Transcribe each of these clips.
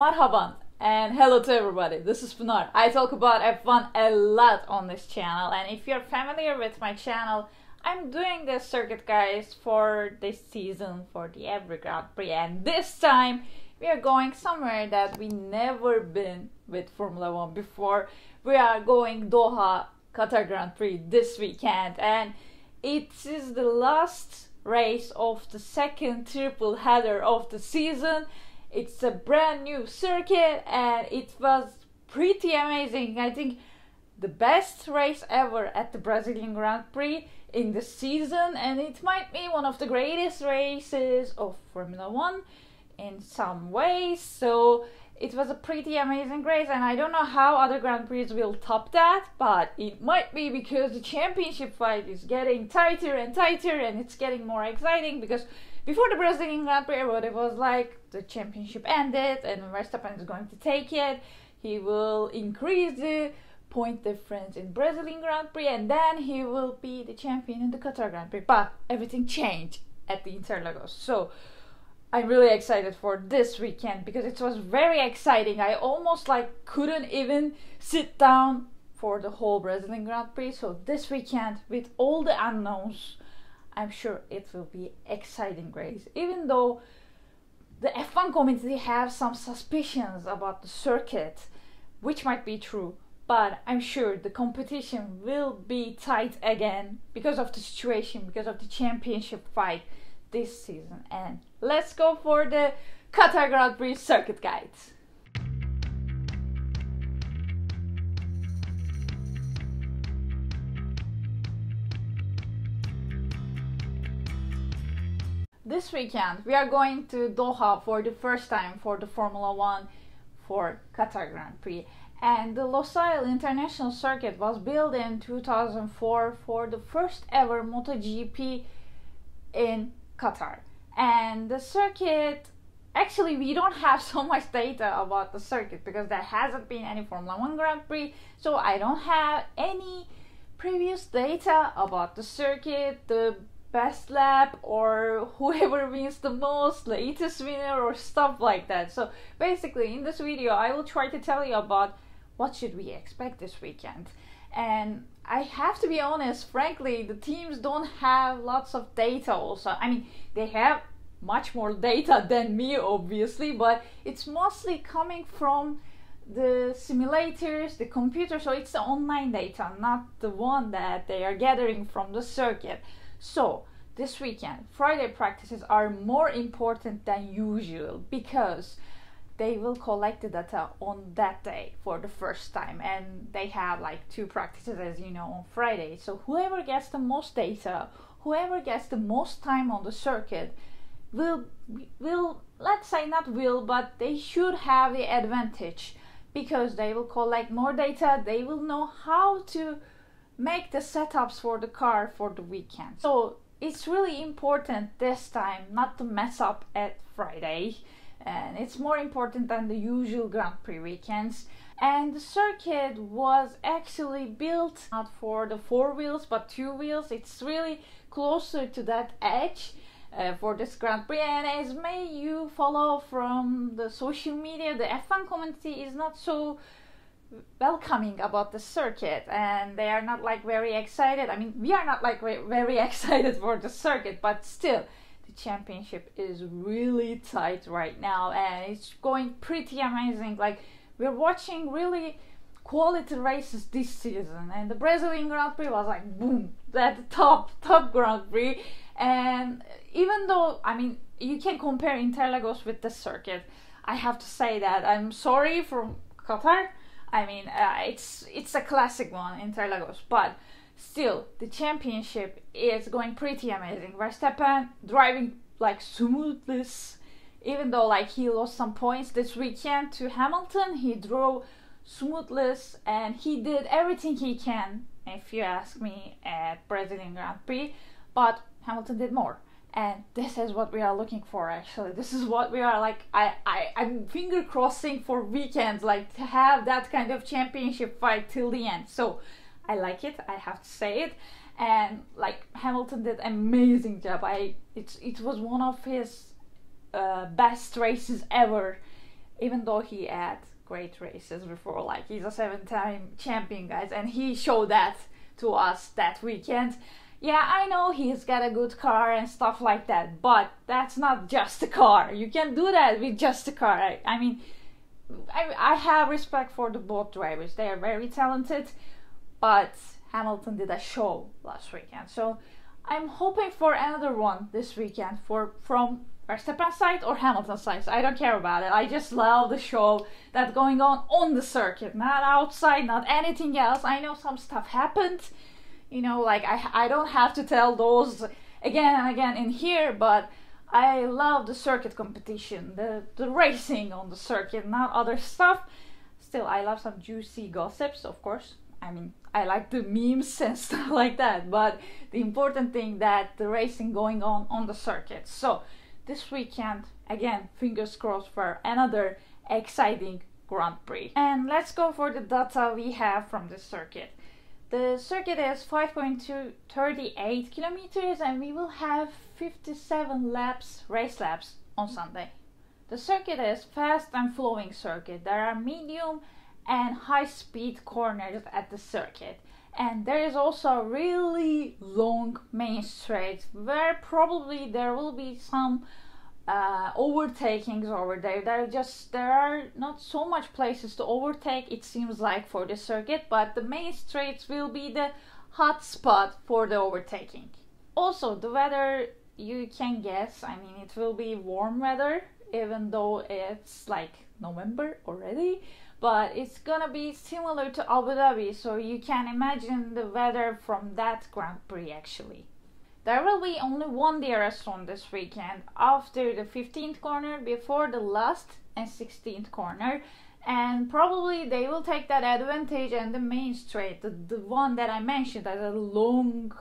Marhaban and hello to everybody, this is Pinar. I talk about F1 a lot on this channel, and if you're familiar with my channel, I'm doing this circuit guys for this season for the every Grand Prix, and this time we are going somewhere that we never been with Formula 1 before. We are going Doha Qatar Grand Prix this weekend, and it is the last race of the second triple header of the season. It's a brand new circuit and it was pretty amazing. I think the best race ever at the Brazilian Grand Prix in the season, and it might be one of the greatest races of Formula 1 in some ways. So it was a pretty amazing race, and I don't know how other Grand Prix will top that, but it might be because the championship fight is getting tighter and tighter and it's getting more exciting, because before the Brazilian Grand Prix, it was like the championship ended and Verstappen is going to take it. He will increase the point difference in Brazilian Grand Prix and then he will be the champion in the Qatar Grand Prix. But everything changed at the Interlagos. So I'm really excited for this weekend because it was very exciting. I almost couldn't even sit down for the whole Brazilian Grand Prix. So this weekend, with all the unknowns, I'm sure it will be exciting race. Even though the F1 community have some suspicions about the circuit, which might be true, but I'm sure the competition will be tight again because of the situation, because of the championship fight this season. And let's go for the Qatar Grand Prix circuit guides. This weekend we are going to Doha for the first time for the Formula 1 for Qatar Grand Prix. And the Losail International Circuit was built in 2004 for the first ever MotoGP in Qatar. And the circuit, actually we don't have so much data about the circuit because there hasn't been any Formula 1 Grand Prix, so I don't have any previous data about the circuit, the best lap, or whoever wins the most, latest winner, or stuff like that. So basically in this video I will try to tell you about what should we expect this weekend. And I have to be honest, frankly, the teams don't have lots of data also. I mean, they have much more data than me obviously, but it's mostly coming from the simulators, the computer, so it's the online data, not the one that they are gathering from the circuit. So this weekend, Friday practices are more important than usual because they will collect the data on that day for the first time, and they have two practices, as you know, on Friday. So whoever gets the most data, whoever gets the most time on the circuit will let's say not will, but they should have the advantage because they will collect more data. They will know how to make the setups for the car for the weekend. So it's really important this time not to mess up at Friday, and it's more important than the usual Grand Prix weekends. And the circuit was actually built not for the 4 wheels but 2 wheels. It's really closer to that edge for this Grand Prix, and as may you follow from the social media, the F1 community is not so welcoming about the circuit, and they are not very excited. I mean, we are not very excited for the circuit, but still the championship is really tight right now and it's going pretty amazing. We're watching really quality races this season, and the Brazilian Grand Prix was boom, that top Grand Prix. And even though, I mean, you can compare Interlagos with the circuit, I have to say that I'm sorry from Qatar. I mean, it's a classic one, Interlagos, but still, the championship is going pretty amazing. Verstappen driving smoothness, even though he lost some points this weekend to Hamilton. He drove smoothness and he did everything he can, if you ask me, at Brazilian Grand Prix, but Hamilton did more. And this is what we are looking for, actually. This is what we are I'm finger crossing for weekends, to have that kind of championship fight till the end. So I like it, I have to say it. And Hamilton did amazing job. It was one of his best races ever even though he had great races before, like he's a 7-time champion, guys, and he showed that to us that weekend. Yeah, I know he's got a good car and stuff like that, but that's not just a car. You can't do that with just a car. I mean, I have respect for the both drivers. They are very talented, but Hamilton did a show last weekend. So I'm hoping for another one this weekend from Verstappen's side or Hamilton's side. I don't care about it. I just love the show that's going on the circuit, not outside, not anything else. I know some stuff happened, you know, like I don't have to tell those again and again in here, but I love the circuit competition, the racing on the circuit, not other stuff. Still, I love some juicy gossips, of course. I mean, I like the memes and stuff like that, but the important thing that the racing going on the circuit. So this weekend, again, fingers crossed for another exciting Grand Prix. And let's go for the data we have from the circuit. The circuit is 5.238 kilometers and we will have 57 laps, race laps on Sunday. The circuit is fast and flowing circuit. There are medium and high speed corners at the circuit. And there is also a really long main straight where probably there will be some overtakings over there. There are not so much places to overtake, it seems like, for the circuit, but the main straights will be the hot spot for the overtaking. Also, the weather, you can guess, I mean, it will be warm weather, even though it's like November already, but it's gonna be similar to Abu Dhabi, so you can imagine the weather from that Grand Prix actually. There will be only one DRS zone this weekend after the 15th corner, before the last and 16th corner, and probably they will take that advantage and the main straight, the one that I mentioned as a long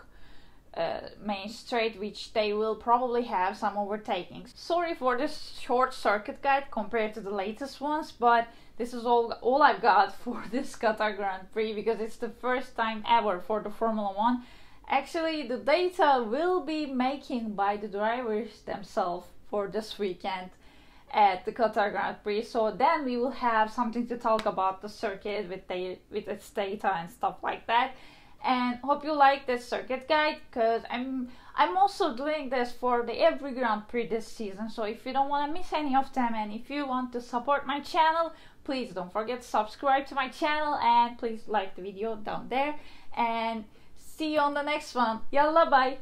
main straight, which they will probably have some overtakings. Sorry for this short circuit guide compared to the latest ones, but this is all I've got for this Qatar Grand Prix because it's the first time ever for the Formula 1. Actually, the data will be making by the drivers themselves for this weekend at the Qatar Grand Prix. So then we will have something to talk about the circuit with its data and stuff like that. And hope you like this circuit guide, because I'm also doing this for the every Grand Prix this season. So if you don't want to miss any of them and if you want to support my channel, please don't forget to subscribe to my channel and please like the video down there. And see you on the next one. Yalla, bye.